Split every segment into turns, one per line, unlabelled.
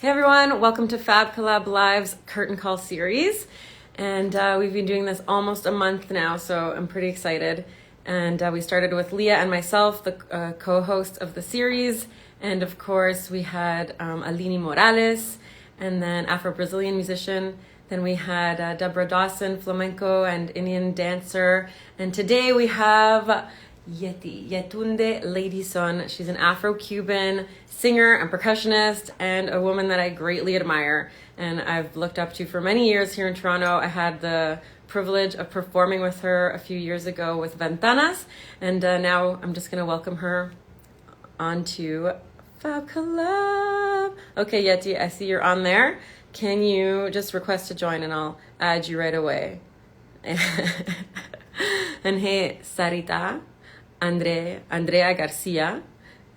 Hey everyone, welcome to Fab Collab Live's Curtain Call series. And we've been doing this almost a month now, so I'm pretty excited. And we started with Leah and myself, the co-host of the series. And of course, we had Aline Morales, and then Afro-Brazilian musician. Then we had Deborah Dawson, flamenco and Indian dancer. And today we have Yeti Yetunde Lady Son. She's an Afro Cuban singer and percussionist and a woman that I greatly admire and I've looked up to for many years here in Toronto. I had the privilege of performing with her a few years ago with Ventanas, and now I'm just going to welcome her onto Fab Collab. Okay, Yeti, I see you're on there. Can you just request to join and I'll add you right away? And hey, Sarita. Andrea Garcia,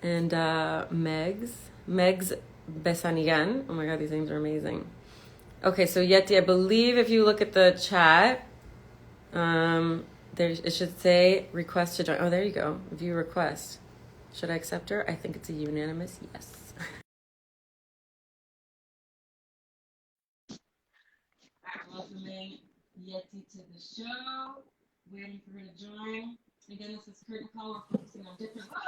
and Megs Besanigan. Oh my god, these names are amazing. Okay, so Yeti, I believe if you look at the chat, it should say request to join. Oh, there you go. View request. Should I accept her? I think it's a unanimous yes. Welcoming Yeti to the show. Waiting for her to join. Again, this is Curtain Call. We're focusing on different. Oh,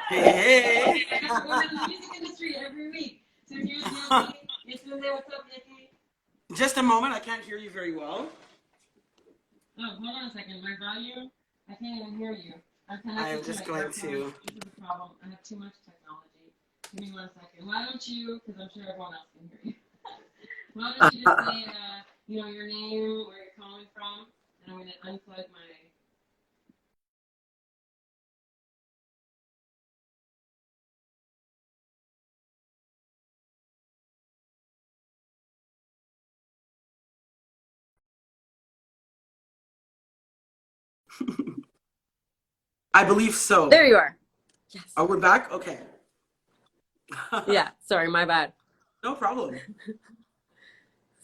yeah!
Hey!
We're in the music industry every week. So here's Yeti. Yetunde, what's up, Yeti?
Just a moment. I can't hear you very well.
Oh, hold on a second. My volume, I can't even hear you.
I am just going to.
This is a problem. I have too much technology. Give me 1 second. Why don't you, because I'm sure everyone else can hear you. Why don't you just say, your name, where you're calling from, and I'm going to unplug my.
I believe so.
There you are. Yes.
Oh, we're back? Okay.
Yeah, sorry, my bad.
No problem.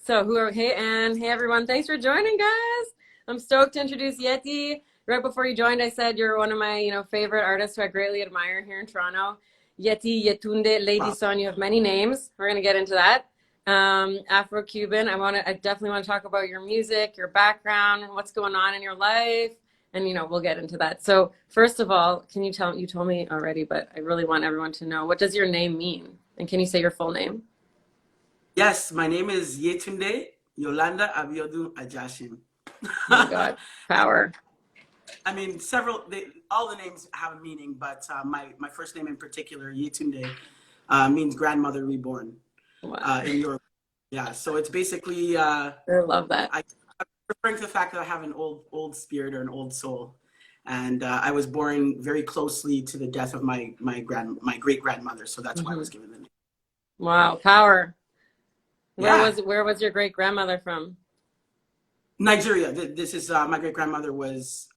So hey Anne, hey everyone, thanks for joining, guys. I'm stoked to introduce Yeti. Right before you joined, I said you're one of my favorite artists who I greatly admire here in Toronto. Yeti Yetunde Lady Son. You have many names. We're gonna get into that. Afro Cuban. I definitely want to talk about your music, your background, what's going on in your life. And we'll get into that. So first of all, can you you told me already, but I really want everyone to know, what does your name mean? And can you say your full name?
Yes, my name is Yetunde Yolanda Abiodun Ajashim.
Oh my God, power.
I mean, all the names have a meaning, but my first name in particular, Yetunde, means grandmother reborn.
Wow.
In Yoruba. Yeah, so it's basically.
I love that.
I'm referring to the fact that I have an old spirit or an old soul, and I was born very closely to the death of my great grandmother, so that's why I was given the name.
Wow, power.
Yeah.
Where was your great grandmother from?
Nigeria. This is my great grandmother was.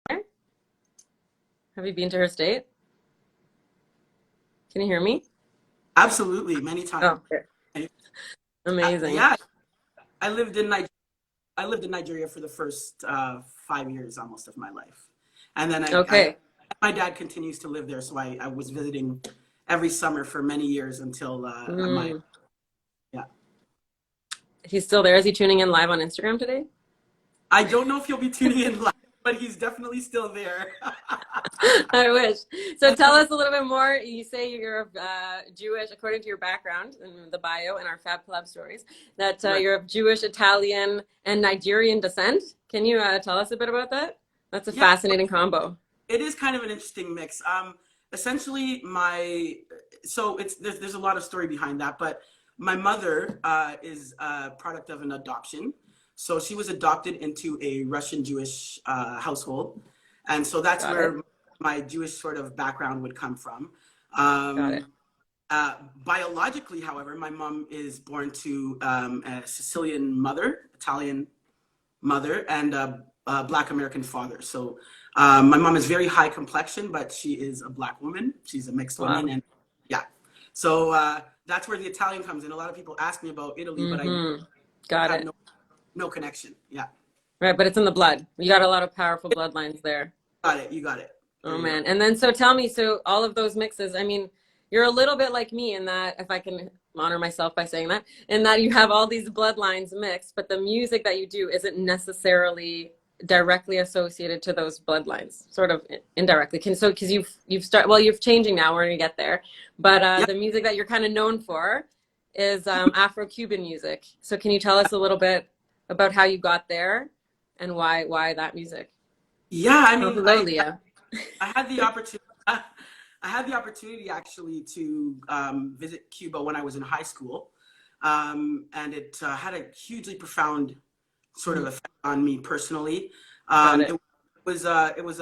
Have you been to her state? Can you hear me?
Absolutely, many times.
Oh, okay. Amazing.
Yeah, I lived in Nigeria for the first 5 years almost of my life, and then my dad continues to live there, so I was visiting every summer for many years until yeah.
He's still there. Is he tuning in live on Instagram today?
I don't know if he'll be tuning in live, but he's definitely still there.
I wish. So tell us a little bit more. You say you're Jewish, according to your background in the bio in our Fab Collab stories, that
Right.
You're of Jewish, Italian, and Nigerian descent. Can you tell us a bit about that? That's a fascinating combo.
It is kind of an interesting mix. Essentially, there's a lot of story behind that, but my mother is a product of an adoption. So she was adopted into a Russian Jewish household. And so that's where my Jewish sort of background would come from.
Got it.
Biologically, however, my mom is born to a Sicilian mother, Italian mother, and a Black American father. So my mom is very high complexion, but she is a Black woman. She's a mixed woman. And yeah. So that's where the Italian comes in. A lot of people ask me about Italy, but I have no connection. Yeah.
Right, but it's in the blood. You got a lot of powerful bloodlines there.
Got it. You got it.
Oh
There you go.
man. And then so tell me, so all of those mixes, I mean, you're a little bit like me in that, if I can honor myself by saying that, in that you have all these bloodlines mixed, but the music that you do isn't necessarily directly associated to those bloodlines, sort of indirectly. Can so because you're changing now, we're gonna get there. But
Yeah.
the music that you're kind of known for is Afro Cuban music. So can you tell us a little bit about how you got there and why that music?
Yeah. I
Oh,
mean,
hello, Leah.
I had the opportunity. I had the opportunity actually to visit Cuba when I was in high school, and it had a hugely profound sort of
Mhm.
effect on me personally.
Got it.
It was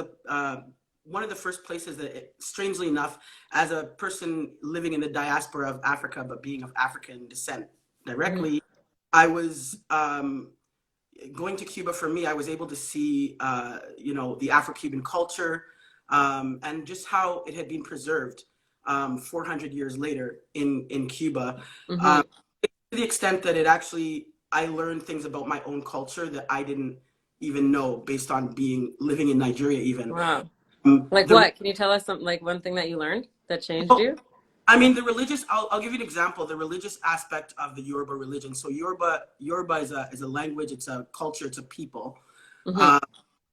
one of the first places that, strangely enough, as a person living in the diaspora of Africa but being of African descent
Mhm.
directly, I was going to Cuba. For me, I was able to see, the Afro-Cuban culture, and just how it had been preserved 400 years later in Cuba,
Mhm.
to the extent that it actually, I learned things about my own culture that I didn't even know based on living in Nigeria even.
Wow. Like
The
what? Can you tell us something, like one thing that you learned that changed
well,
you?
I mean, I'll give you an example. The religious aspect of the Yoruba religion. So Yoruba is a language. It's a culture. It's a people.
Hmm.
Uh,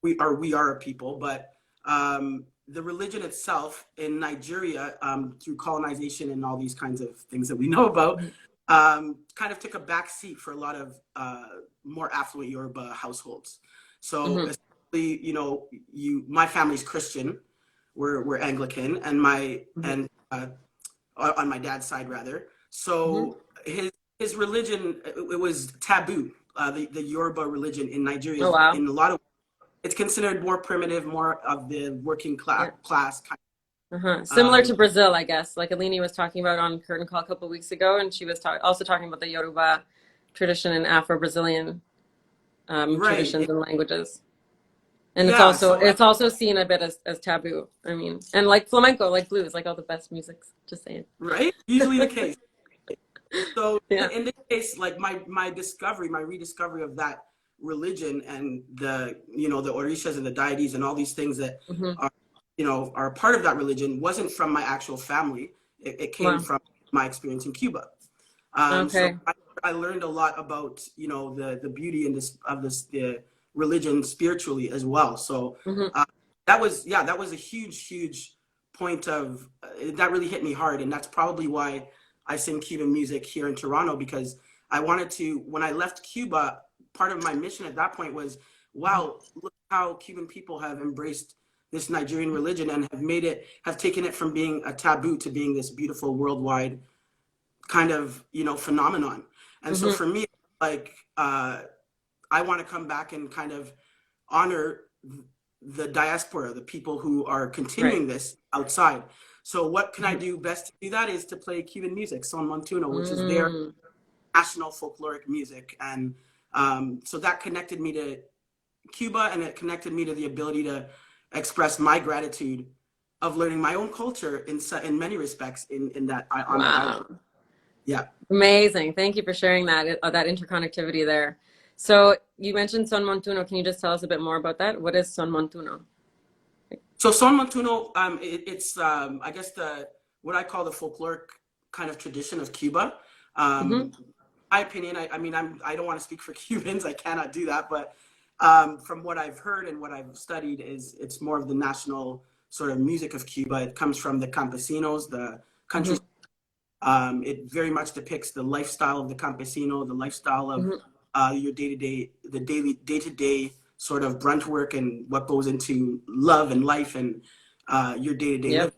we are a people, but the religion itself in Nigeria, through colonization and all these kinds of things that we know about, kind of took a back seat for a lot of more affluent Yoruba households. So
Hmm.
essentially, my family's Christian. We're Anglican, and my
Hmm.
and on my dad's side rather.
Hmm.
So his religion, it was taboo. The Yoruba religion in Nigeria
Oh
is,
wow.
in a lot of, it's considered more primitive, more of the working
Yeah.
class kind
Uh-huh.
of,
Similar to Brazil, I guess. Like Alini was talking about on Curtain Call a couple of weeks ago, and she was also talking about the Yoruba tradition and Afro-Brazilian
right.
traditions and languages. And it's
Yeah.
also
So
it's also seen a bit as taboo. I mean, and like flamenco, like blues, like all the best musics. Just saying.
right, usually the case. So
Yeah.
in this case, like my rediscovery of that religion, and the orishas and the deities and all these things that
Hmm.
are, are part of that religion, wasn't from my actual family. It came
Wow.
from my experience in Cuba. So
Okay.
I learned a lot about, the beauty in the religion spiritually as well. So
Hmm.
uh, that was a huge point of that really hit me hard, and that's probably why I sing Cuban music here in Toronto, because I wanted to. When I left Cuba, part of my mission at that point was, wow, look how Cuban people have embraced this Nigerian religion and have taken it from being a taboo to being this beautiful worldwide kind of phenomenon. And so
Hmm.
for me, like I want to come back and kind of honor the diaspora, the people who are
Right.
continuing this outside. So what can I do best to do that is to play Cuban music, San Montuno, which is their
Mm.
national folkloric music. And so that connected me to Cuba, and it connected me to the ability to express my gratitude of learning my own culture in many respects in that on that island.
Wow.
Yeah.
Amazing. Thank you for sharing that interconnectivity there. So you mentioned San Montuno. Can you just tell us a bit more about that? What is San Montuno?
So San Montuno, it's I guess the what I call the folkloric kind of tradition of Cuba.
Hmm.
My opinion, I mean, I don't want to speak for Cubans, I cannot do that, but from what I've heard and what I've studied, is it's more of the national sort of music of Cuba. It comes from the campesinos, the country.
Hmm.
It very much depicts the lifestyle of the campesino, the lifestyle of
Hmm.
your day-to-day sort of brunt work, and what goes into love and life, and your day-to-day living.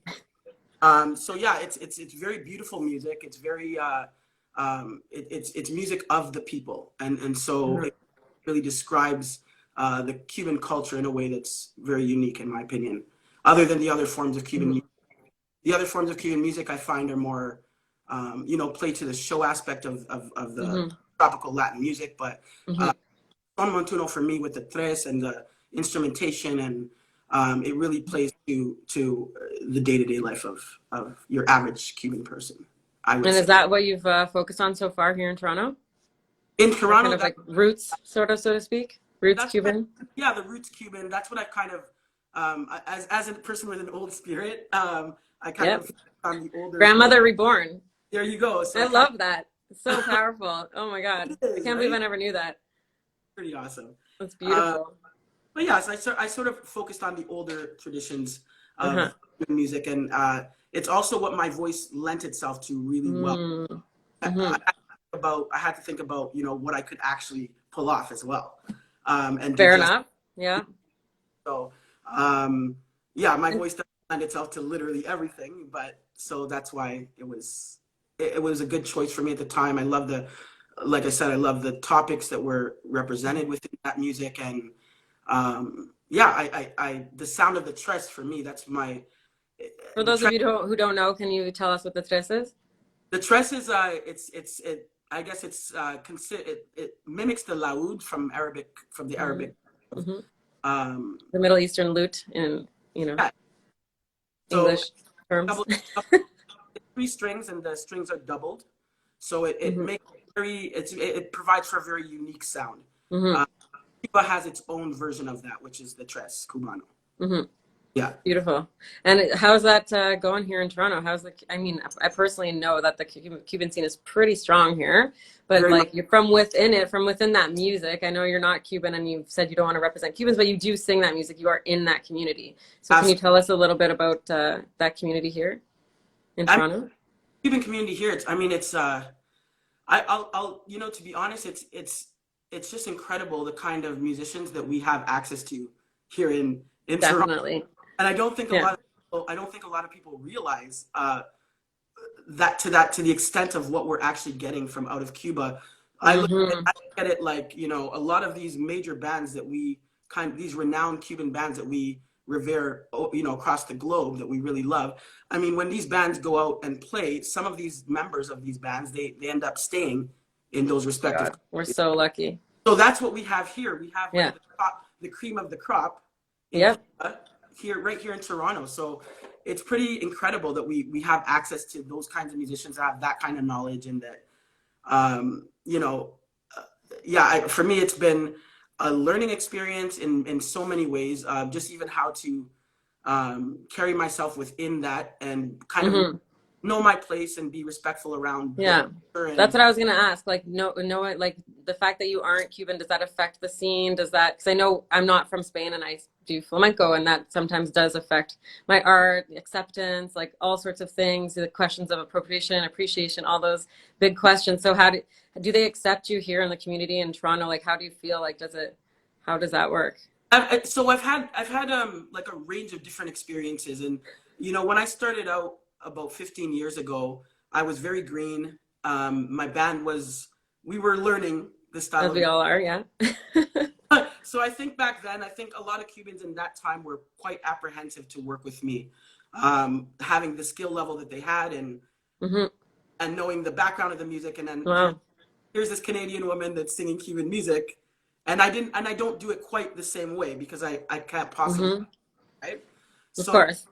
Yep.
So yeah, it's very beautiful music. It's very it's music of the people, and so
Hmm.
it really describes the Cuban culture in a way that's very unique, in my opinion. Other than the other forms of Cuban
Hmm.
music, the other forms of Cuban music I find are more, play to the show aspect of the
Hmm.
tropical Latin music. But
Hmm.
Son Montuno for me, with the tres and the instrumentation, and it really plays to the day to day life of your average Cuban person, I would
And is
say.
that what you've focused on so far here in Toronto?
In
That kind
Toronto,
of like roots, sort of, so to speak? Roots
that's kind
Cuban?
of, yeah, the roots Cuban. That's what I've kind of as a person with an old spirit, I kind
Yep.
of on the older.
Grandmother reborn.
There you go. So
I
I kind
love that. It's so powerful. Oh my
of
God.
it
I
is
can't believe I
right.
never knew that.
Pretty awesome.
That's
Uh,
beautiful.
but yeah, so I sort of focused on the older traditions
Uh-huh.
of music, and it's also what my voice lent itself to really well.
Mm.
I,
Hmm.
I had to think about what I could actually pull off as well, and do
Fair
justice.
enough. Yeah.
So yeah, my
And
voice doesn't lend itself to literally everything, but so that's why it was a good choice for me at the time. I love like I said, I love the topics that were represented within that music, and yeah, the sound of the tress for me, that's my
for
the
those of
tress.
you who don't know, can you tell us what the stress is?
The tress is it. I guess it mimics the laoud from the Arabic.
Mm-hmm.
Um,
The Middle Eastern lute in,
yeah, so
English terms.
double, three strings, and the strings are doubled, so it
Hmm.
makes it provides for a very unique sound.
Hmm.
Uh, Cuba has its own version of that, which is the tres cubano.
Hmm.
Yeah,
Beautiful. And how's that going here in Toronto? I mean, I personally know that the Cuban scene is pretty strong here, but
very much.
like you're from within it, from within that music. I know you're not Cuban and you've said you don't want to represent Cubans, but you do sing that music. You are in that community. So can you tell us a little bit about that community here in
I mean,
Toronto?
Cuban community here. I mean, I'll to be honest, it's just incredible the kind of musicians that we have access to here in Toronto.
Definitely.
And
Yeah.
I don't think a lot of people realize to the extent of what we're actually getting from out of Cuba.
Hmm.
I look at it like, a lot of these major bands these renowned Cuban bands that we revere, across the globe, that we really love. I mean, when these bands go out and play, some of these members of these bands, they end up staying in those respective
God, we're
countries.
so lucky.
So that's what we have here. We have
Yeah.
the cream of the crop in
Yep.
Cuba, right here in Toronto. So it's pretty incredible that we have access to those kinds of musicians that have that kind of knowledge, and that um, you know, yeah. For me, it's been a learning experience in so many ways. Just even how to carry myself within that, and kind of
Hmm.
know my place and be respectful around the
Yeah.
culture.
That's
And
what I was gonna ask. Like, like the fact that you aren't Cuban, does that affect the scene? Does that, because I know I'm not from Spain and I do flamenco, and that sometimes does affect my art, acceptance, like all sorts of things, the questions of appropriation, appreciation, all those big questions. So do they accept you here in the community in Toronto? Like, how do you feel? Like, how does that work?
so I've had like a range of different experiences, and when I started out about 15 years ago, I was very green. My band we were learning the style
As we
of
all are, yeah.
so I think back then, I think a lot of Cubans in that time were quite apprehensive to work with me, having the skill level that they had,
Hmm.
and knowing the background of the music, and then
Wow.
here's this Canadian woman that's singing Cuban music, and I don't do it quite the same way, because I can't possibly,
Hmm.
right?
Of
So
course.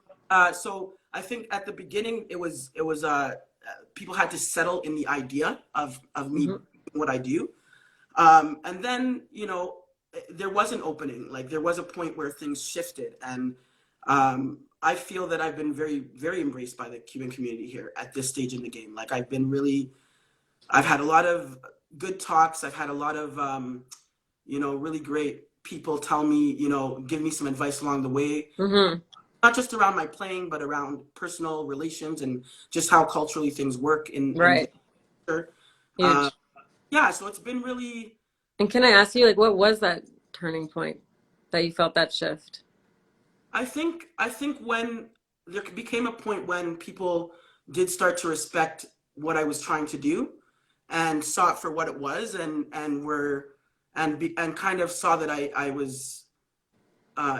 so I think at the beginning it was people had to settle in the idea of me
Hmm.
doing what I do, and then there was an opening, like there was a point where things shifted, and I feel that I've been very, very embraced by the Cuban community here at this stage in the game. Like I've had a lot of good talks. I've had a lot of really great people tell me, give me some advice along the way,
Hmm.
not just around my playing, but around personal relations and just how culturally things work in the
Right.
culture. Uh,
Huge.
yeah, so it's been really.
And can I ask you, like, what was that turning point that you felt that shift?
I think when there became a point when people did start to respect what I was trying to do, and saw it for what it was, and were and kind of saw that I was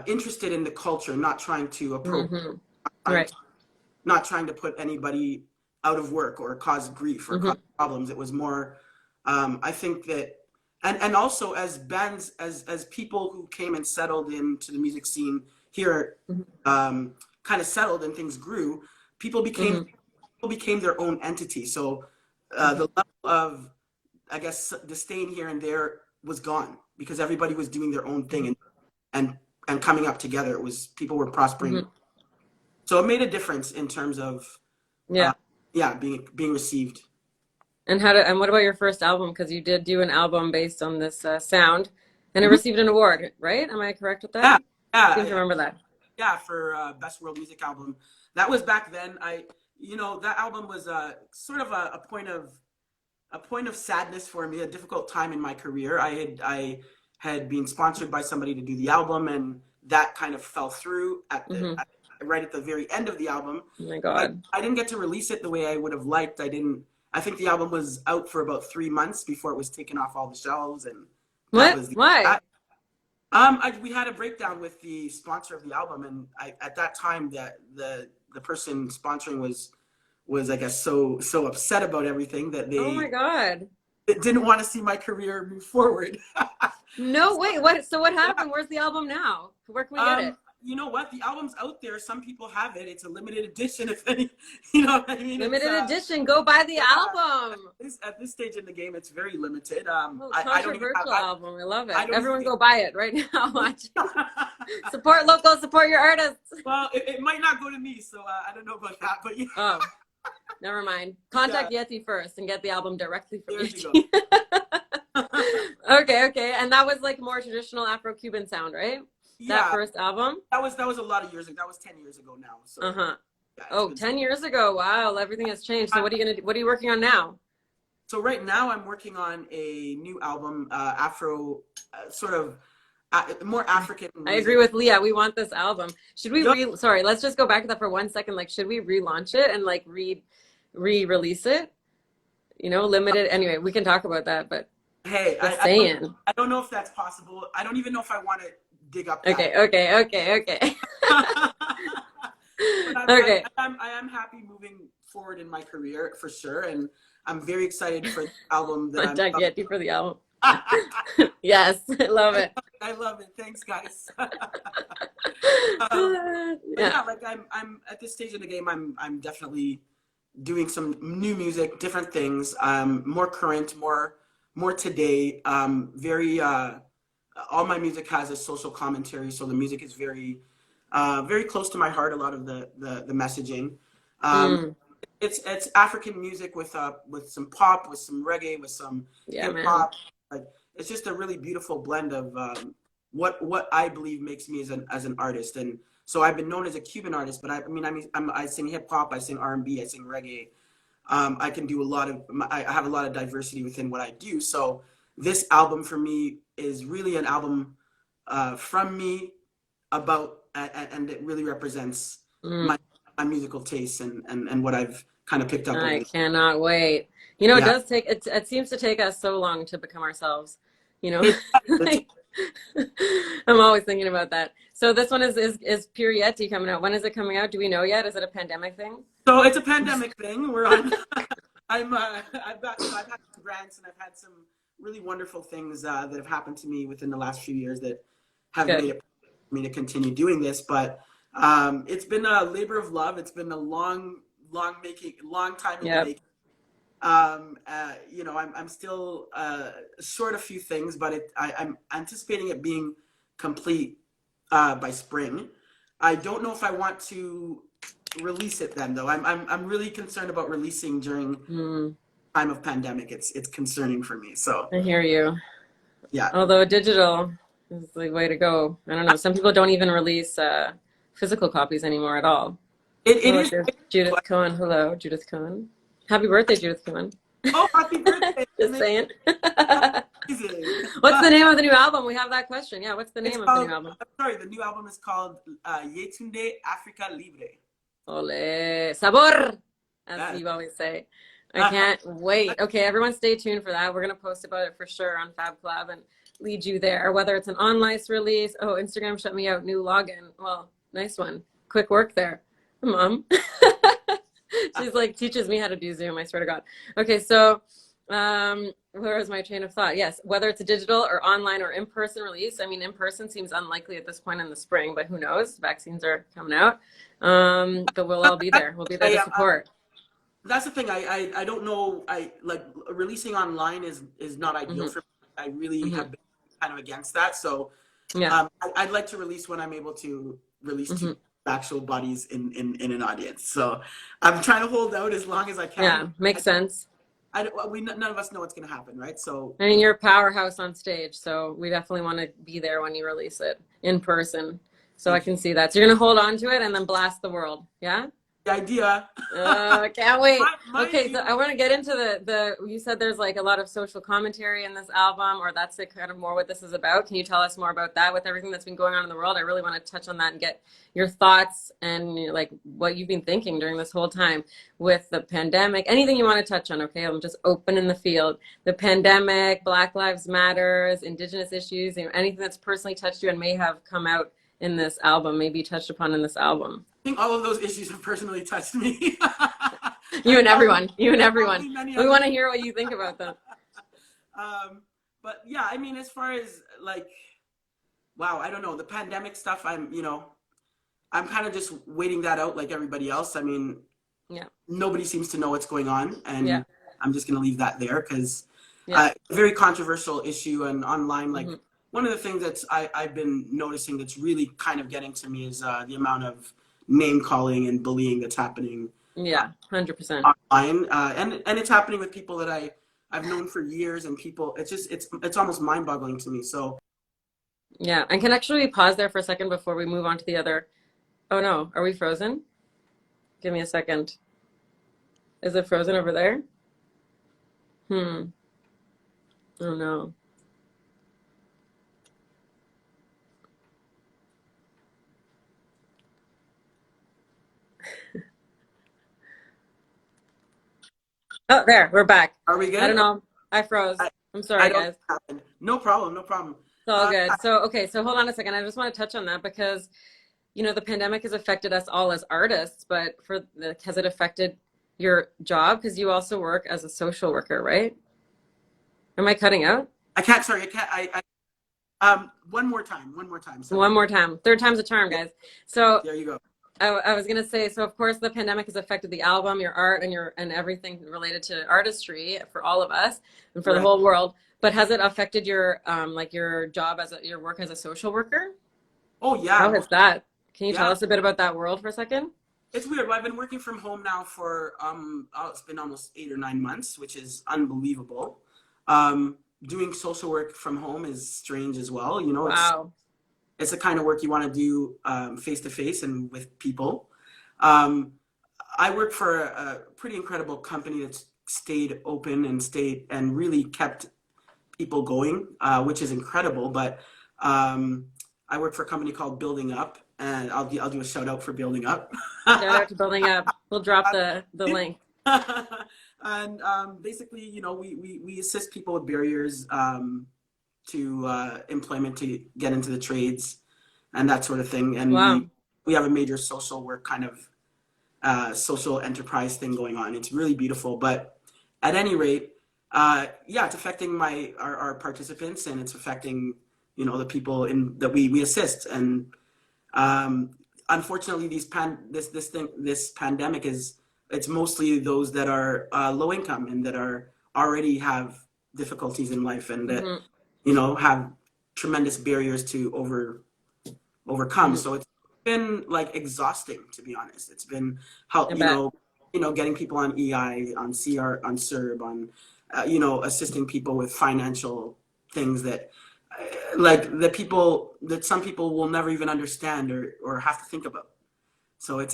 interested in the culture, not trying to appropriate,
Hmm.
trying
Right.
to, not trying to put anybody out of work or cause grief or cause
Hmm.
problems. It was more, I think that, and also as bands, as people who came and settled into the music scene here, kind of settled and things grew, people became
Hmm.
people became their own entity. So
Hmm.
the level of, I guess, disdain here and there was gone, because everybody was doing their own thing, and and coming up together. It was people were prospering, so it made a difference in terms of
Yeah.
being received.
And what about your first album? Because you did do an album based on this sound, and it
Mhm.
received an award, right? Am I correct with
Yeah,
that? I seem to
yeah,
remember that.
yeah. For best world music album, that was back then. That album was sort of a point of sadness for me, a difficult time in my career. I had been sponsored by somebody to do the album, and that kind of fell through right at the very end of the album.
Oh my
I,
God.
I didn't get to release it the way I would have liked. I think the album was out for about 3 months before it was taken off all the shelves, and that
What?
was
Why?
we had a breakdown with the sponsor of the album, and at that time the person sponsoring was I guess so upset about everything that
Oh my
they
God.
didn't want to see my career move forward.
No, wait, what? So what happened? Where's the album now? Where can we get it?
You know what? The album's out there. Some people have it. It's a limited edition. If any, you know what I mean.
Limited edition. Go buy the album.
At this stage in the game, it's very limited.
Oh,
I don't even
controversial album. I love it.
I don't
Everyone
even,
go buy it right now. Watch. Support local. Support your artists.
well, it might not go to me, so I don't know about that. But yeah.
Oh, never mind. Contact Yeti first and get the album directly from
There
Yeti.
you go.
Okay. And that was like more traditional Afro Cuban sound, right? That first album?
That was a lot of years ago. That was 10 years ago now. So yeah,
10 years ago. Wow, everything has changed. So what are you working on now?
So right now I'm working on a new album, Afro, sort of more African music.
I agree with Leah. We want this album. Should we sorry, let's just go back to that for 1 second. Like, should we relaunch it and like re-release it? You know, limited. Anyway, we can talk about that, but
hey, I don't know if that's possible. I don't even know if I want to dig up that.
Okay.
Okay. I am happy moving forward in my career for sure, and I'm very excited for the album that
Contact Yeti for the album. Yes, I love it.
I love it. Thanks, guys.
Yeah,
like I'm at this stage in the game. I'm definitely doing some new music, different things. More current, more today. Very. All my music has a social commentary, so the music is very close to my heart. A lot of the messaging. It's African music with some pop, with some reggae, with some hip hop. Like, it's just a really beautiful blend of what I believe makes me as an artist. And so I've been known as a Cuban artist, but I sing hip hop, I sing R&B, I sing reggae. I can do I have a lot of diversity within what I do. So this album for me is really an album from me about, and it really represents my musical tastes and what I've kind of picked up.
I cannot wait. You know, it seems to take us so long to become ourselves, you know. I'm always thinking about that. So this one is Pure Yeti coming out. When is it coming out? Do we know yet? Is it a pandemic thing?
So it's a pandemic thing. We're on. I've had some grants, and I've had some really wonderful things that have happened to me within the last few years that have made it me to continue doing this. But it's been a labor of love. It's been a long time in the making. I'm still short a few things, but I'm anticipating it being complete by spring. I don't know if I want to release it then, though. I'm really concerned about releasing during time of pandemic. It's concerning for me. So
I hear you.
Yeah.
Although digital is the way to go. I don't know. Some people don't even release physical copies anymore at all.
It is.
Judith Cohen. Hello, Judith Cohen. Happy birthday, Judith Cohen.
Oh, happy birthday.
Just saying. What's the name of the new album? We have that question. Yeah, what's the name of the new album?
I'm sorry, the new album is called Yetunde Africa Libre.
Ole, sabor, as you always say. I can't wait. Okay, everyone stay tuned for that. We're going to post about it for sure on Fab Club and lead you there, whether it's an online release. Oh, Instagram shut me out. New login. Well, nice one. Quick work there. Mom. She's like, teaches me how to do Zoom, I swear to God. Okay, so where is my train of thought? Yes, whether it's a digital or online or in-person release. I mean, in-person seems unlikely at this point in the spring, but who knows? Vaccines are coming out. But we'll all be there. We'll be there to support.
That's the thing. I don't know. Like releasing online is not ideal for me. I really have been kind of against that. So
Yeah.
I'd like to release when I'm able to release
Hmm.
two actual bodies in an audience. So I'm trying to hold out as long as I can.
Yeah, makes sense.
None of us know what's going to happen, right? So
I mean, you're a powerhouse on stage, so we definitely want to be there when you release it in person. So I
thank you.
can see that. So you're gonna hold on to it and then blast the world. Yeah?
The idea,
Can't wait.
mind
Okay, so
you,
I want to get into you said there's like a lot of social commentary in this album, or that's like kind of more what this is about. Can you tell us more about that with everything that's been going on in the world? I really want to touch on that and get your thoughts and like what you've been thinking during this whole time with the pandemic. Anything you want to touch on, okay? I'm just open in the field. The pandemic, Black Lives Matters, Indigenous issues, anything that's personally touched you and may have come out in this album, maybe touched upon in this album.
I think all of those issues have personally touched me.
You and
Probably,
everyone. You and everyone.
probably many
We
others.
want to hear what you think about them.
Um, but yeah, I mean, as far as like, wow, I don't know, the pandemic stuff, I'm kind of just waiting that out like everybody else. I mean,
Yeah.
nobody seems to know what's going on,
Yeah.
and I'm just going to leave that there because
Yeah.
very controversial issue and online. Like
Hmm.
one of the things I've been noticing that's really kind of getting to me is the amount of name calling and bullying that's happening
Yeah. 100%.
online, and it's happening with people that I've known for years, and people. It's almost mind boggling to me. So
Yeah. And can actually pause there for a second before we move on to the other. Oh no. Are we frozen? Give me a second. Is it frozen over there? Hmm. Oh no. Oh, there. We're back.
are we
I don't
good?
know. I froze.
I,
I'm
I
sorry,
don't
guys.
happen. No problem. No problem.
It's all
Uh,
good. So, okay. So hold on a second. I just want to touch on that because the pandemic has affected us all as artists, but has it affected your job? Because you also work as a social worker, right? Am I cutting out?
I can't. Sorry, I can't. One more time. One more time. Sorry.
One more time. Third time's a charm, guys. So
There you go.
I was gonna say, so of course the pandemic has affected the album, your art, and everything related to artistry for all of us and for the
Right.
whole world. But has it affected your like your job your work as a social worker?
Oh yeah.
How has that? Can you tell
Yeah.
us a bit about that world for a second?
It's weird. Well, I've been working from home now for it's been almost 8 or 9 months, which is unbelievable. Doing social work from home is strange as well.
Wow.
It's the kind of work you want to do face to face and with people. Um, I work for a pretty incredible company that's stayed open and stayed and really kept people going, which is incredible. But I work for a company called Building Up, and I'll do a shout out for Building Up.
Shout out to Building Up. We'll drop the link.
And basically, we assist people with barriers to employment to get into the trades and that sort of thing. And
Wow.
we have a major social work kind of social enterprise thing going on. It's really beautiful. But at any rate, yeah, it's affecting our participants, and it's affecting the people that we assist. And unfortunately, this pandemic it's mostly those that are low income and that are already have difficulties in life and that
Hmm.
have tremendous barriers to overcome.
Hmm.
So it's been like exhausting, to be honest. It's been how
I bet.
getting people on EI, on CR, on CERB, on assisting people with financial things that that some people will never even understand or have to think about. So it's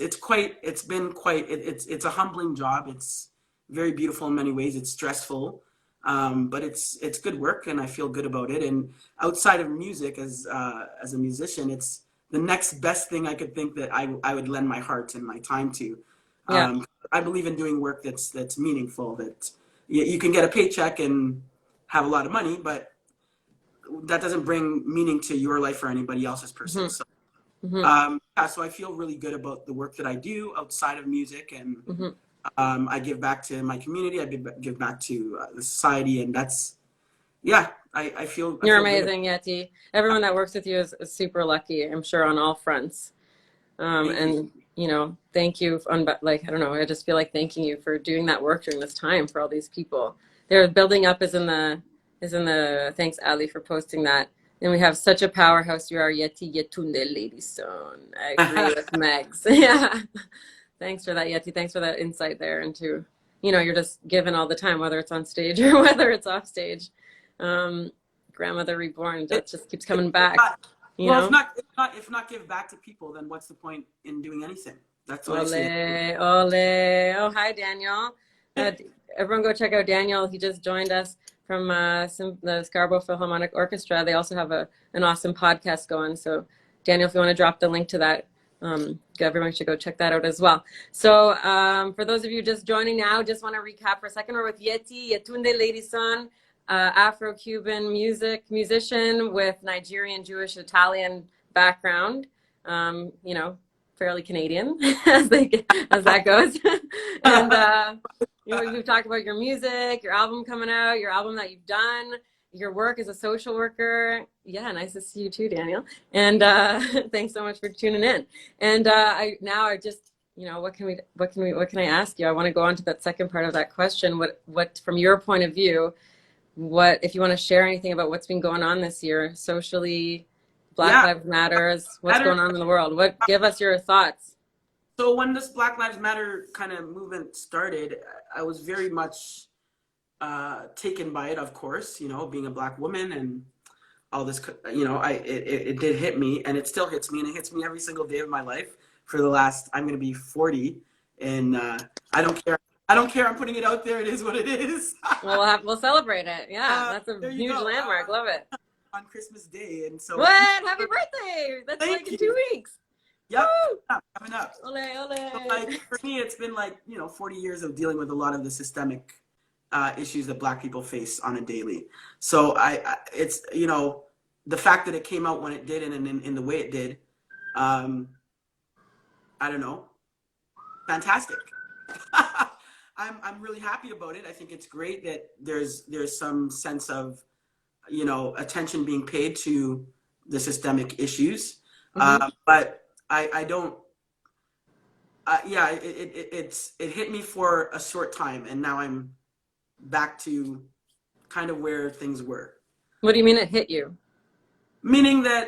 a humbling job. It's very beautiful in many ways. It's stressful, but it's good work, and I feel good about it. And outside of music, as a musician, it's the next best thing I could think that I would lend my heart and my time to.
Yeah.
I believe in doing work that's meaningful. That you can get a paycheck and have a lot of money, but that doesn't bring meaning to your life or anybody else's person.
Hmm.
So,
Hmm.
yeah, so I feel really good about the work that I do outside of music, and
Hmm.
I give back to my community. I give back to the society, and yeah, I feel
You're
good.
amazing, Yeti. Everyone that works with you is super lucky, I'm sure, on all fronts.
Thank you.
And thank you like I don't know, I just feel like thanking you for doing that work during this time for all these people. They're building up is in the thanks Ali for posting that. And we have such a powerhouse. You are Yeti Yetunde, lady son. I agree with Megs. Yeah. Thanks for that, Yeti. Thanks for that insight there into, you're just given all the time, whether it's on stage or whether it's off stage. Grandmother reborn, that just keeps coming back.
Well, if not give back to people, then what's the point in doing anything? That's what I say.
Ole. Oh, hi, Daniel. Everyone go check out Daniel. He just joined us from the Scarborough Philharmonic Orchestra. They also have an awesome podcast going. So, Daniel, if you want to drop the link to that, everyone should go check that out as well. So, for those of you just joining now, just want to recap for a second. We're with Yeti Yetunde, lady son, Afro Cuban musician with Nigerian Jewish Italian background. Fairly Canadian as that goes. And we've talked about your music, your album coming out, your album that you've done, your work as a social worker. Yeah, nice to see you too, Daniel. And thanks so much for tuning in. And I just, what can I ask you? I want to go on to that second part of that question. What from your point of view, if you want to share anything about what's been going on this year socially, Black Lives Matters, what's going on in the world? Give us your thoughts.
So when this Black Lives Matter kind of movement started, I was very much taken by it, of course, being a Black woman and all this, it did hit me, and it still hits me, and it hits me every single day of my life for the last, I'm going to be 40, and I don't care. I'm putting it out there. It is what it is.
We'll celebrate it. Yeah, that's a huge landmark. Love it.
On Christmas Day, and so
what? Happy birthday! That's like in 2 weeks.
Yep, coming up.
Ole, ole.
So for me, it's been 40 years of dealing with a lot of the systemic issues that Black people face on a daily. So it's the fact that it came out when it did and in the way it did, I don't know, fantastic. I'm really happy about it. I think it's great that there's some sense of attention being paid to the systemic issues. But I don't, it hit me for a short time, and now I'm back to kind of where things were.
What do you mean it hit you?
Meaning that,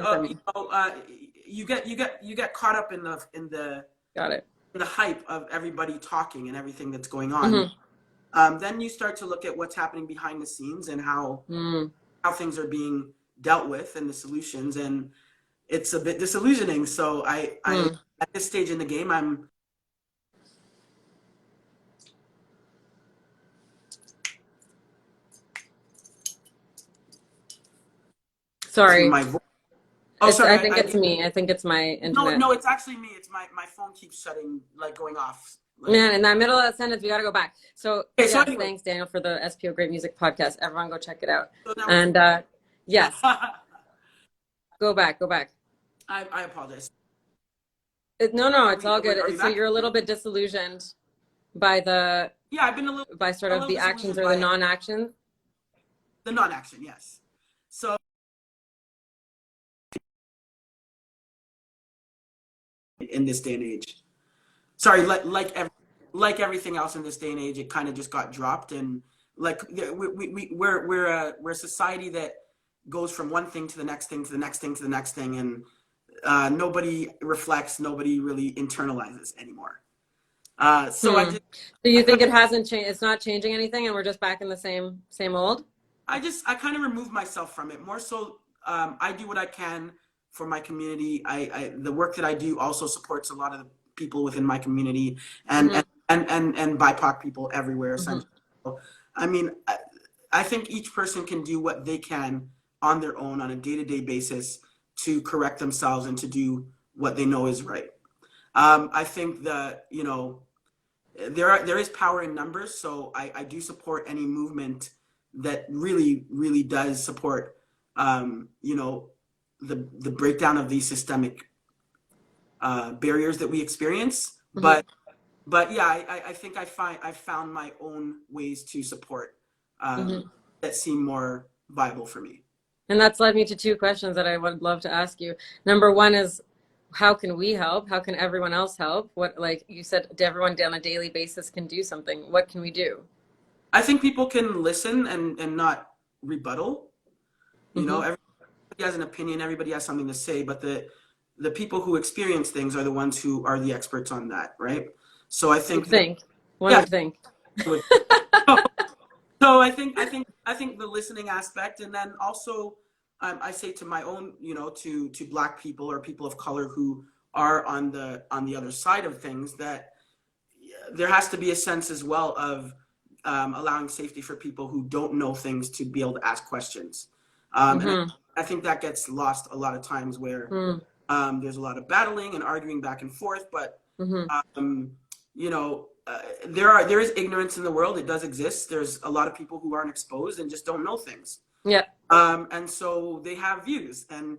you get caught up in the
Got it.
In the hype of everybody talking and everything that's going on. Then you start to look at what's happening behind the scenes and how things are being dealt with and the solutions, and it's a bit disillusioning. So I at this stage in the game, I'm
sorry.
My voice. Oh, sorry.
I think it's me. I think it's my internet.
No, it's actually me. It's my phone keeps shutting, going off.
Man, in the middle of that sentence, we got to go back. So,
so
anyway. Thanks, Daniel, for the SPO Great Music podcast. Everyone go check it out.
So
and yes, go back.
I apologize.
No, it's all good. So you're a little bit disillusioned by
I've been a little
by sort of the actions or the non-action.
The non-action, yes. So in this day and age, sorry, like everything else in this day and age, it kind of just got dropped, and we're a society that goes from one thing to the next thing to the next thing to the next thing, and nobody reflects, nobody really internalizes anymore. So
you think it hasn't changed? It's not changing anything, and we're just back in the same old.
I kind of remove myself from it more. So I do what I can for my community. The work that I do also supports a lot of the people within my community and BIPOC people everywhere. Essentially. So, I mean, I think each person can do what they can on their own on a day-to-day basis to correct themselves and to do what they know is right. I think that, there is power in numbers. So I do support any movement that really, really does support, the breakdown of these systemic barriers that we experience. But yeah, I think I found my own ways to support that seem more viable for me.
And that's led me to two questions that I would love to ask you. Number one is, how can we help? How can everyone else help? What, like you said, everyone on a daily basis can do something. What can we do?
I think people can listen and not rebuttal. Everyone everybody has an opinion, everybody has something to say, but the people who experience things are the ones who are the experts on that, right? So I
You'd
think that,
think. One
yeah.
would think.
So I think the listening aspect, and then also I say to my own, to Black people or people of color who are on the other side of things, that there has to be a sense as well of allowing safety for people who don't know things to be able to ask questions. And I think that gets lost a lot of times where there's a lot of battling and arguing back and forth, but um, there is ignorance in the world. It does exist. There's a lot of people who aren't exposed and just don't know things.
Yeah.
And so they have views, and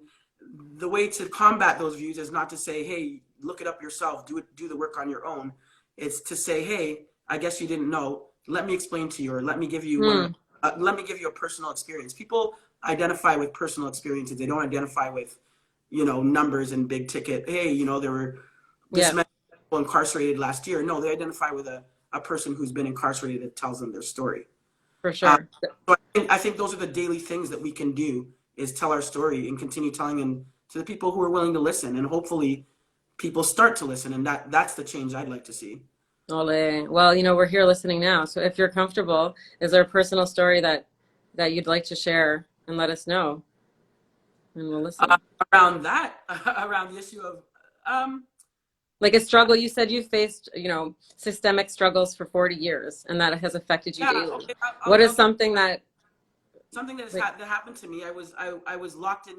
the way to combat those views is not to say, hey, look it up yourself, do the work on your own. It's to say, hey, I guess you didn't know. Let me explain to you, or let me give you let me give you a personal experience. People identify with personal experiences. They don't identify with, numbers and big ticket. Hey, there were this many people incarcerated last year. No, they identify with a person who's been incarcerated that tells them their story.
For sure.
So I think those are the daily things that we can do, is tell our story and continue telling them to the people who are willing to listen, and hopefully people start to listen, and that's the change I'd like to see.
Ole. Well, we're here listening now. So if you're comfortable, is there a personal story that you'd like to share and let us know? And we'll listen.
Around the issue of
like a struggle. You said you faced, systemic struggles for 40 years, and that has affected you daily.
Okay,
What is something that
that happened to me? I was locked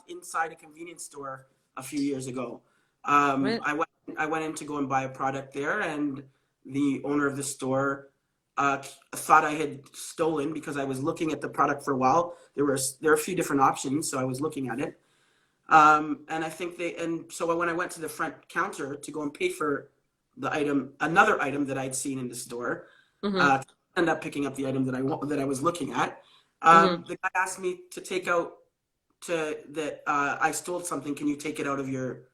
inside a convenience store a few years ago. I went in to go and buy a product there, and the owner of the store thought I had stolen, because I was looking at the product for a while. There are a few different options, so I was looking at it. And so when I went to the front counter to go and pay for another item that I'd seen in the store, end up picking up the item that I was looking at. The guy asked me to take out I stole something. Can you take it out of your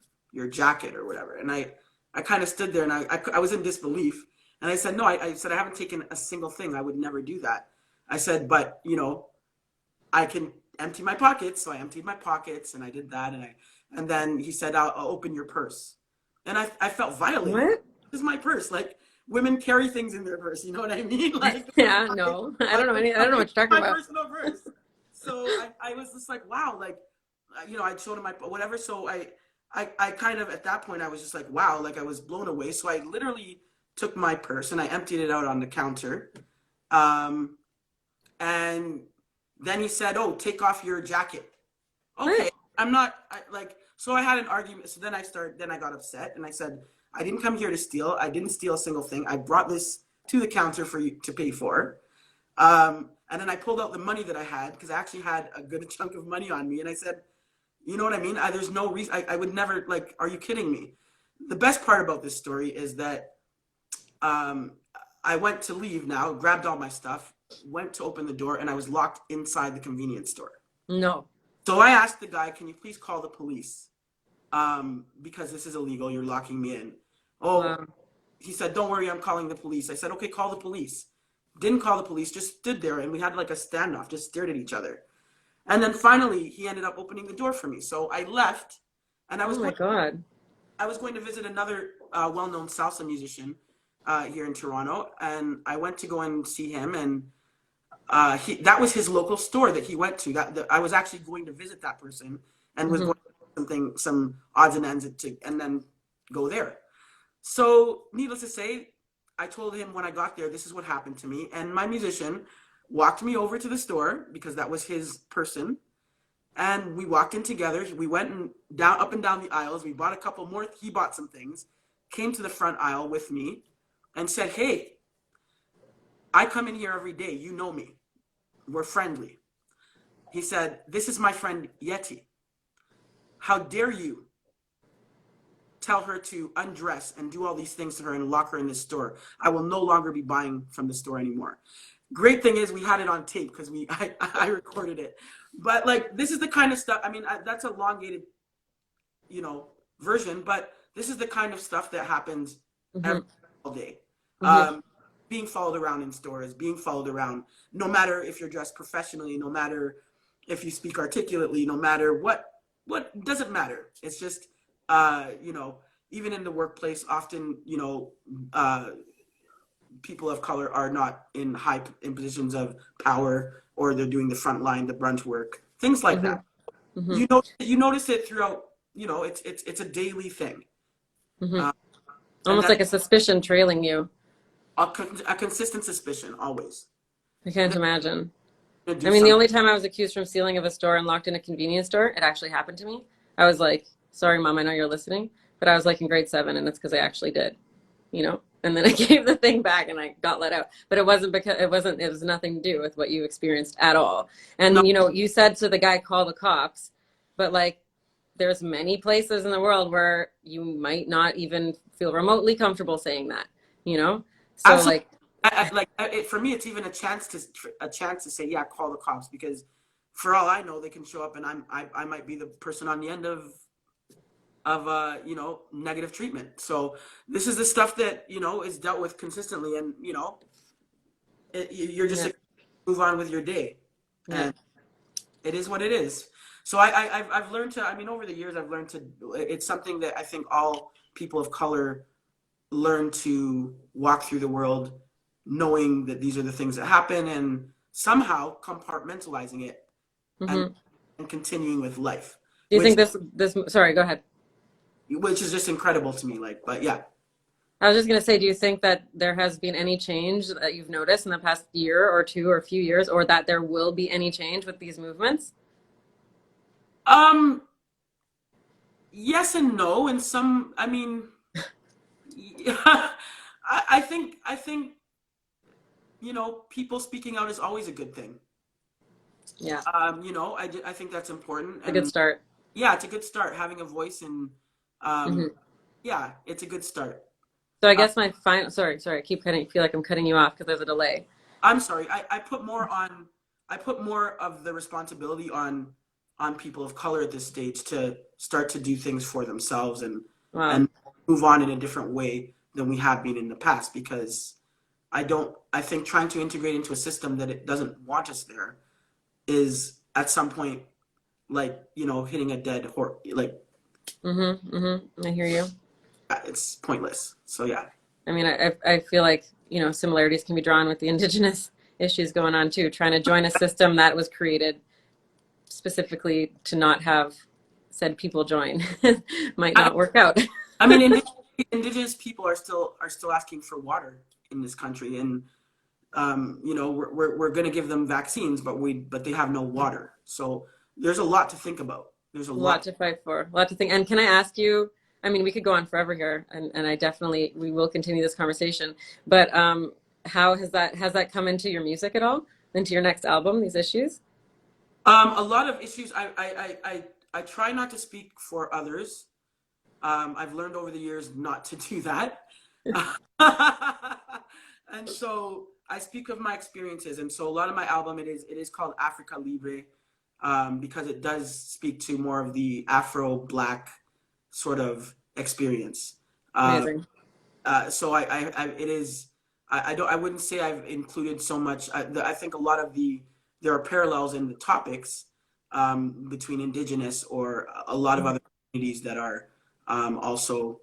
jacket or whatever? And I kind of stood there, and I was in disbelief. And I said, no, I said, I haven't taken a single thing. I would never do that. I said, but I can empty my pockets. So I emptied my pockets, and I did that. And then he said, I'll open your purse. And I felt violated.
What?
This is my purse. Like, women carry things in their purse. You know what I mean? Like,
yeah, no, I don't know what you're talking about.
My personal purse. So I was just like, wow, like, I showed him my whatever. So I kind of, at that point, I was just like, wow, like, I was blown away. So I literally took my purse and I emptied it out on the counter. And then he said, oh, take off your jacket. Okay, so I had an argument. So then I got upset, and I said, I didn't come here to steal. I didn't steal a single thing. I brought this to the counter for you to pay for. And then I pulled out the money that I had, because I actually had a good chunk of money on me. And I said, you know what I mean? There's no reason. I would never, like, are you kidding me? The best part about this story is that I went to leave now, grabbed all my stuff, went to open the door, and I was locked inside the convenience store.
No.
So I asked the guy, can you please call the police? Because this is illegal. You're locking me in. He said, don't worry, I'm calling the police. I said, okay, call the police. Didn't call the police, just stood there, and we had like a standoff, just stared at each other. And then finally, he ended up opening the door for me. So I left, and I was I was going to visit another well-known salsa musician here in Toronto, and I went to go and see him, and that was his local store that he went to. That I was actually going to visit that person, and was going to do some odds and ends and then go there. So needless to say, I told him when I got there, this is what happened to me. And my musician walked me over to the store, because that was his person. And we walked in together. We went up and down the aisles. We bought a couple more. He bought some things, came to the front aisle with me, and said, hey, I come in here every day. You know me. We're friendly. He said, this is my friend Yeti. How dare you tell her to undress and do all these things to her and lock her in this store? I will no longer be buying from the store anymore. Great thing is we had it on tape, because I recorded it. But like, this is the kind of stuff, I mean, that's a elongated, version, but this is the kind of stuff that happens every day. Being followed around in stores, being followed around, no matter if you're dressed professionally, no matter, if you speak articulately, no matter what doesn't matter. It's just, you know, even in the workplace, often, you know, people of color are not in positions of power, or they're doing the front line, the brunt work, things like
Mm-hmm.
that.
Mm-hmm.
You notice it throughout. You know, it's a daily thing,
Mm-hmm.
and
Almost
that
like a suspicion trailing you.
a consistent suspicion always.
I can't imagine.
Gonna do
I mean, the
something.
only time I was accused from stealing of a store and locked in a convenience store, it actually happened to me. I was like, sorry, mom, I know you're listening, but I was like in grade 7, and it's because I actually did, you know? And then I gave the thing back and I got let out. But it wasn't because it was nothing to do with what you experienced at all.
No,
And, you know, you said to the guy, call the cops, but like, there's many places in the world where you might not even feel remotely comfortable saying that, you know? So
absolutely.
like,
For me, it's even a chance to say, yeah, call the cops, because for all I know, they can show up and I might be the person on the end of you know, negative treatment. So this is the stuff that, you know, is dealt with consistently, and you know, you're just
yeah,
like, move on with your day,
yeah.
and it is what it is. So I've learned to, I mean, over the years I've learned to, it's something that I think all people of color learn to walk through the world knowing that these are the things that happen, and somehow compartmentalizing it, and
Mm-hmm.
and continuing with life,
Do you
which
think this, sorry, go ahead.
is just incredible to me. Like, but yeah.
I was just going to say, do you think that there has been any change that you've noticed in the past year or two or a few years, or that there will be any change with these movements?
Um, yes and no. And some, I mean, I think, you know, people speaking out is always a good thing.
Yeah,
You know, I think that's important.
it's a good
And
start.
yeah, it's a good start having a voice, and um,
Hmm.
yeah, it's a good start.
So I
Uh,
guess my final, sorry, I keep cutting, feel like I'm cutting you off because there's a delay.
I'm sorry. I put more of the responsibility on people of color at this stage to start to do things for themselves,
Wow.
and move on in a different way than we have been in the past, because I think trying to integrate into a system that it doesn't want us there is at some point, like, you know, hitting a dead horse. Like,
Mm-hmm. Mm-hmm. I hear you.
it's pointless. So yeah.
I mean, I feel like, you know, similarities can be drawn with the indigenous issues going on too, trying to join a system that was created specifically to not have said people join might
I,
not work out.
I mean, indigenous people are still asking for water in this country, and you know, we're going to give them vaccines, but they have no water. So there's a lot to think about. There's a
A lot
lot.
to fight for, a lot to think. And can I ask you, I mean, we could go on forever here, and I definitely, we will continue this conversation, but how has that come into your music at all? Into your next album, these issues?
A lot of issues. I try not to speak for others. I've learned over the years not to do that. And so I speak of my experiences. And so a lot of my album, it is called Africa Libre, because it does speak to more of the Afro Black sort of experience. Uh,
Amazing.
so it is, I wouldn't say I've included so much. I think a lot of there are parallels in the topics, between indigenous or a lot of other communities that are, also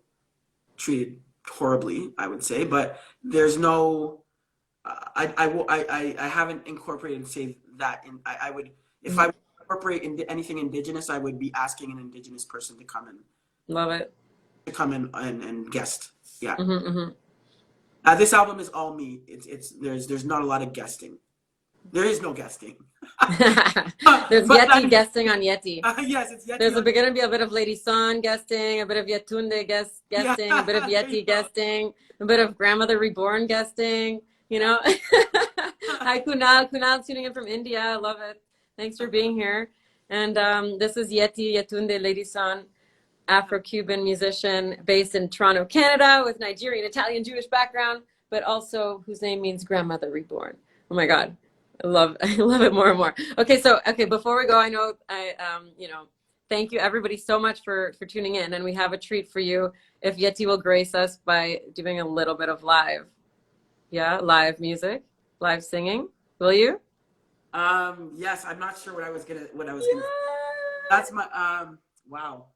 treated horribly, I would say. But there's no, I haven't incorporated and say that in, I would, if I
Mhm.
would incorporate anything indigenous, I would be asking an indigenous person
Love it.
to come in and guest. Yeah.
Hmm. Hmm.
This album is all me. There's not a lot of guesting. There is no guesting.
There's
But
Yeti guesting on Yeti.
yes, it's Yeti
There's
on.
going to be a bit of Lady San guesting, a bit of Yetunde
Yeah,
guesting, a bit of
there you
Yeti
go.
guesting, a bit of Grandmother Reborn guesting, you know? Hi, Kunal tuning in from India. I love it. Thanks for being here. And this is Yeti Yetunde Lady San, Afro Cuban musician based in Toronto, Canada, with Nigerian Italian Jewish background, but also whose name means Grandmother Reborn. Oh my God. I love it more and more. Okay, before we go, I know you know, thank you everybody so much for tuning in, and we have a treat for you if Yeti will grace us by doing a little bit of live music, live singing. Will you?
Yes, I'm not sure what I was gonna.
Yeah.
That's my wow.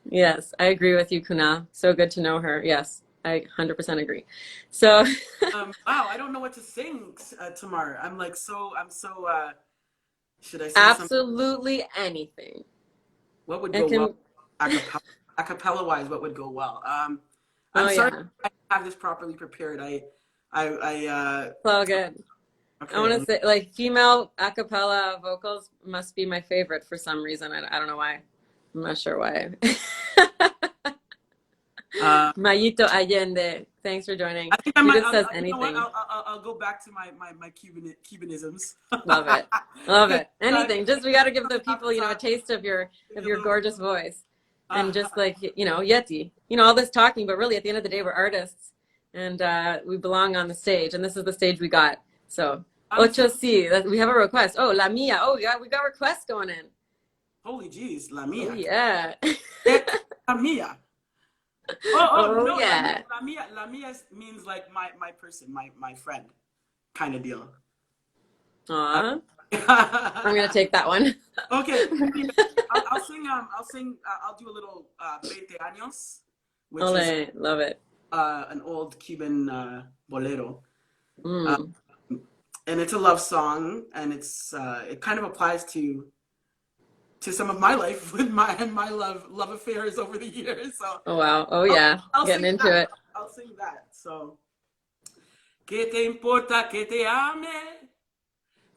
Yes, I agree with you, Kuna. So good to know her. Yes, I 100% agree. So,
Wow, I don't know what to sing tomorrow. I'm so should I sing some
absolutely anything.
what would
It
go well
can,
acapella wise, what would go well? I'm
oh
sorry
yeah,
I didn't have this properly prepared. I
it's all good. I
okay.
want to say, like, female a cappella vocals must be my favorite for some reason. I don't know why. I'm not sure why.
Uh,
Mayito Allende, thanks for
I
joining.
think I might.
Judith says
You know what?
anything.
I'll go back to my Cubanisms.
Love it. Love
Because
it. Anything. Just we got to give the
half the
people, a
time
taste
sing
of
a
your
little bit.
gorgeous voice. And
Uh,
just like, Yeti. All this talking, but really at the end of the day we're artists and we belong on the stage and this is the stage we got. So,
I'm
Ocho
singing.
C, we have a request. Oh, La Mia. Oh, we got requests going in.
Holy jeez, la
Oh
mia.
yeah.
La mia. Oh
Oh
no,
yeah.
la mia means like my person, my friend, kind of deal. Uh,
Aw. I'm gonna take that one.
okay, I'll sing. I'll sing. I'll do a little 20 años, which is
Ole, love it.
an old Cuban bolero, uh,
Mm.
and it's a love song, and it kind of applies to some of my life with my love affairs over the years. So
Oh wow. Oh
I'll,
yeah.
I'll
Getting
sing
into
that.
it.
I'll sing that. So, ¿qué te importa que te ame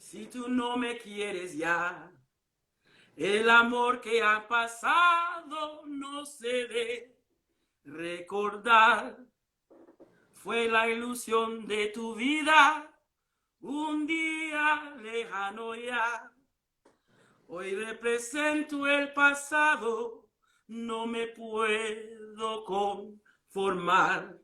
si tú no me quieres ya? El amor que ha pasado no se debe recordar. Fue la ilusión de tu vida un día lejano ya. Hoy represento el pasado, no me puedo conformar.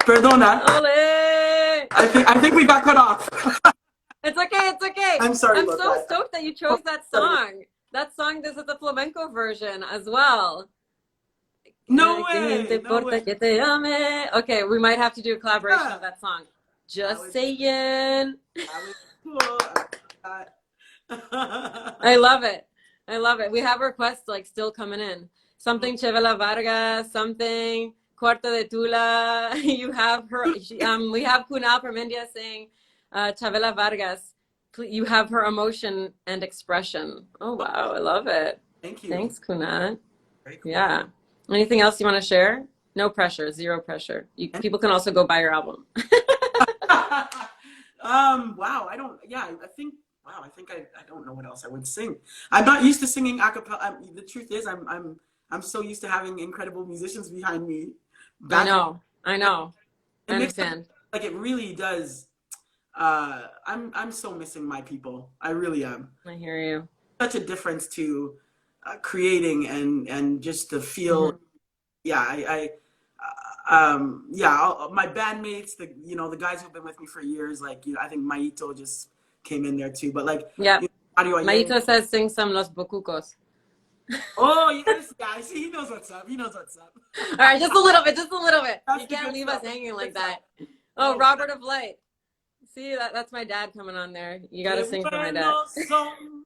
Perdona,
Ole!
I think we got cut off.
It's okay, it's okay.
I'm sorry
I'm
about
so
that.
stoked that you chose that song. That song, this is the flamenco version as well.
No
¿Quién te
way, no way.
importa que te ame? Okay, we might have to do a collaboration of
Yeah,
that song.
that
Just
would
saying.
that would be cool.
I love it. I love it. We have requests like still coming in. Something Chevela Vargas, something Cuarto de Tula. You have her. We have Kunal from India saying Chavela Vargas. You have her emotion and expression. Oh wow, I love it.
Thank you.
Thanks, Kunal.
Very cool.
Yeah. Anything else you want to share? No pressure, zero pressure. People can also go buy your album.
Wow, I don't, yeah, I think, wow, I don't know what else I would sing. I'm not used to singing a cappella. The truth is, I'm so used to having incredible musicians behind me.
I
Back,
know. I know. I
it makes
understand.
like it really does. I'm so missing my people. I really am.
I hear you.
Such a difference to creating and just the feel.
Hmm.
Yeah, yeah, my bandmates, the guys who've been with me for years, like, I think Maito just came in there too, but like,
Yep.
Mario Allende.
Maito says sing some Los Bocucos.
Oh, yes, yeah, I see, he knows what's up. He knows what's up.
All right, just a little bit, just a little bit.
That's
You
the
can't
good
leave
stuff.
us hanging
Good
like
stuff.
that. Oh,
Oh,
Robert of Light. See, that's my dad coming on there. You got to
qué
sing for my dad.
buenos son.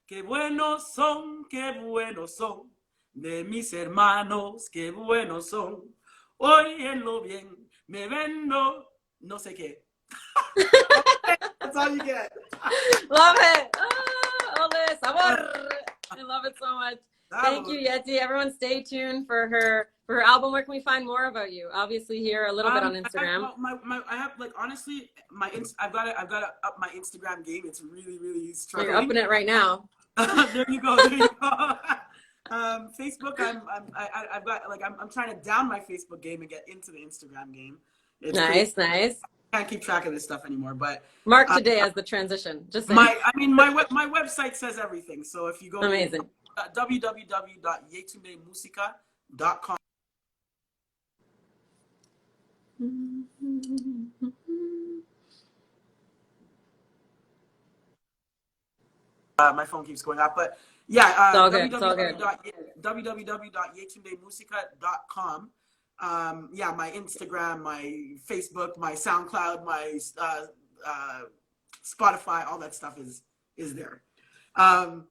Qué buenos son de mis hermanos, qué buenos son. Óyenlo bien, me vendo, no sé qué. That's all you get.
Love it. Ole, sabor. I love it so much. Thank you, Yeti. Everyone stay tuned for her album. Where can we find more about you? Obviously here a little bit on Instagram.
I have like honestly I've got to up my Instagram game. It's really really
You're
struggling.
upping it right now.
There you go. There you go. Facebook, I've got like I'm trying to down my Facebook game and get into the Instagram game. It's pretty.
Nice, nice.
I can't keep track of this stuff anymore, but
Mark today as the transition. Just saying.
my website says everything. So if you go
Amazing.
to www.yetundemusica.com. My phone keeps going off, but yeah,
It's all good. It's all good.
www.yetundemusica.com. Yeah, my Instagram, my Facebook, my SoundCloud, my Spotify, all that stuff is there. I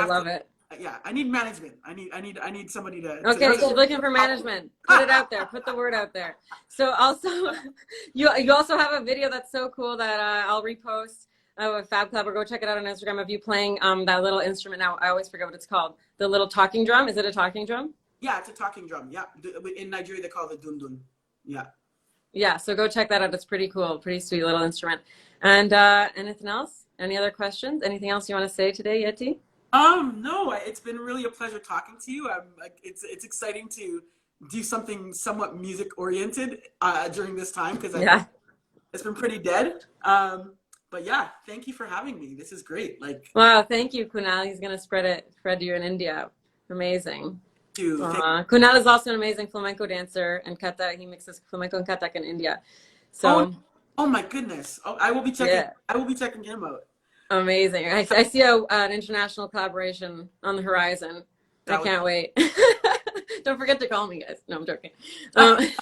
love it.
Yeah, I need management. I need somebody to.
Okay, she's looking for management. Put it out there. Put the word out there. So also, you also have a video that's so cool that I'll repost of Fab Club, or go check it out on Instagram of you playing that little instrument. Now I always forget what it's called. The little talking drum. Is it a talking drum?
Yeah, it's a talking drum. Yeah, in Nigeria they call it dundun. Yeah.
Yeah, so go check that out. It's pretty cool, pretty sweet little instrument. And anything else? Any other questions? Anything else you want to say today, Yeti?
No, it's been really a pleasure talking to you. It's exciting to do something somewhat music oriented during this time, because it's been pretty dead. But yeah, thank you for having me. This is great. Like,
wow, thank you, Kunal. He's gonna spread you in India. Amazing. Kunal is also an amazing flamenco dancer and Kathak. He mixes flamenco and Kathak in India. So,
oh my goodness! Oh, I will be checking. Yeah. I will be checking him out.
Amazing. I see an international collaboration on the horizon. I can't wait. Don't forget to call me, guys. No, I'm joking. Guys,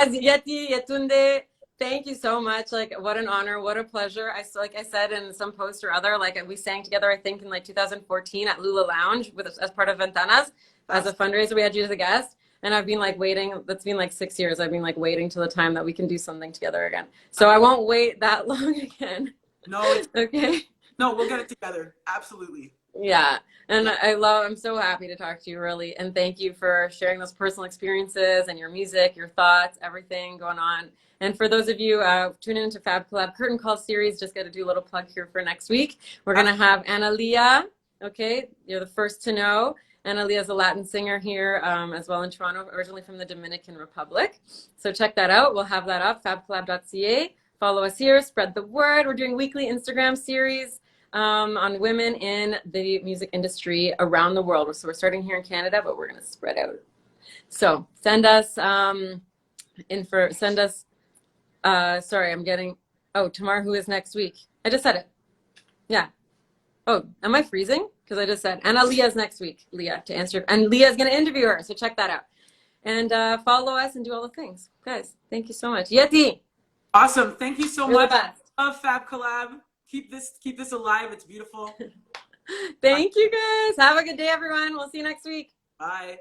Yeti Yetunde, thank you so much. Like, what an honor. What a pleasure. Like I said in some post or other, like we sang together, I think in like 2014 at Lula Lounge as part of Ventanas as a fundraiser. We had you as a guest. And I've been like waiting. That's been like 6 years. I've been like waiting till the time that we can do something together again. So I won't wait that long again.
No,
okay.
No, we'll get it together. Absolutely.
Yeah. And I'm so happy to talk to you, really. And thank you for sharing those personal experiences and your music, your thoughts, everything going on. And for those of you tuning into Fab Collab Curtain Call series, just got to do a little plug here for next week. We're going to have Analia. Okay. You're the first to know. Analia is a Latin singer here as well in Toronto, originally from the Dominican Republic. So check that out. We'll have that up, fabcollab.ca. Follow us here, spread the word. We're doing weekly Instagram series on women in the music industry around the world. So we're starting here in Canada, but we're going to spread out. So send us sorry, I'm getting, tomorrow, who is next week? I just said it. Yeah. Oh, am I freezing? Because I just said, Anna Leah's next week, Leah, to answer. And Leah's going to interview her, so check that out. And follow us and do all the things. Guys, thank you so much. Yeti!
Awesome. Thank you so much.
The best.
Love Fab Collab. Keep this alive. It's beautiful.
Thank you, guys. Have a good day, everyone. We'll see you next week.
Bye.